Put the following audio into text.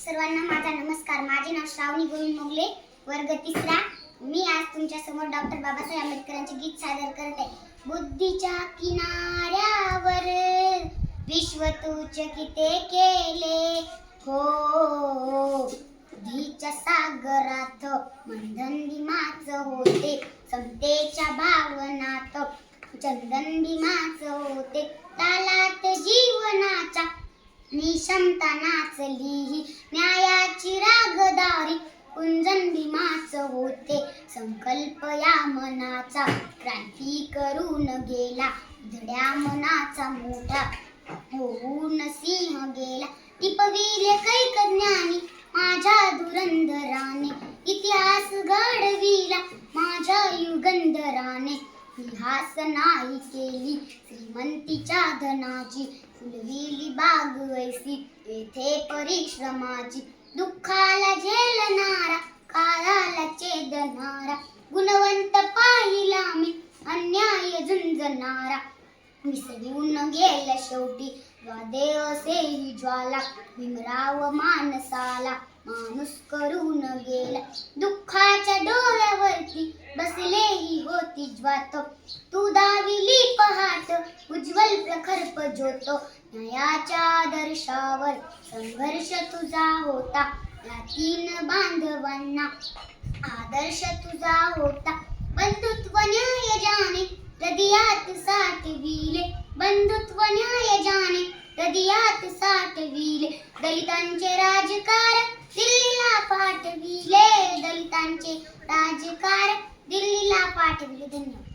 सर्वांना माझा नमस्कार. माझे नाव श्रावणी गोविंद मोगले, वर्ग 3. मी आज तुमच्या समोर डॉक्टर बाबासाहेब आंबेडकरांचे गीत सादर करत आहे. बुद्धीच्या किनाऱ्यावर विश्व तूच किते केले हो, बुद्धीच्या सागरात मंथन भीमाच होते, समतेच्या भावनात चंदन भीमाच होते, तालात जीवनाच्या निशमता नाचली, न्यायाची रागदारी कुंजन भीमाच होते, संकल्प या मनाचा क्रांती करून गेला, धड्या मनाचा मोठा होऊन सिंह गेला, टिपविले कैक ज्ञानी माझ्या धुरंधराने, इतिहास घडविला माझ्या युगंधराने, इतिहास नाही केली श्रीमंतीच्या धनाची, फुलविली बाग वैसी येथे परिश्रमाची, दुःखाला झेलणारा काळाला चेदणारा, गुणवंत पाहिला मी अन्याय झुंजणारा, विसरून गेला शेवटी वादे असेही ज्वाला, भीमराव माणसाला माणूस करून गेला, दुःखाच्या डोळ्यावरती बसलेही होती ज्वात, तू दाविली पहाट उज्ज्वल प्रखर ज्योत, न्यायाच्या आदर्शावर संघर्ष तुझा होता, या 3 बांधवांना आदर्श तुझा होता, बंधुत्व न्याय जाणे हृदयात साठविले, बंधुत्व न्याय जाणे हृदयात साठविले, दलितांचे राजकारण दिल्लीला पाठविले, दलितांचे राजकारण दिल्लीला पाठविले. धन्यवाद.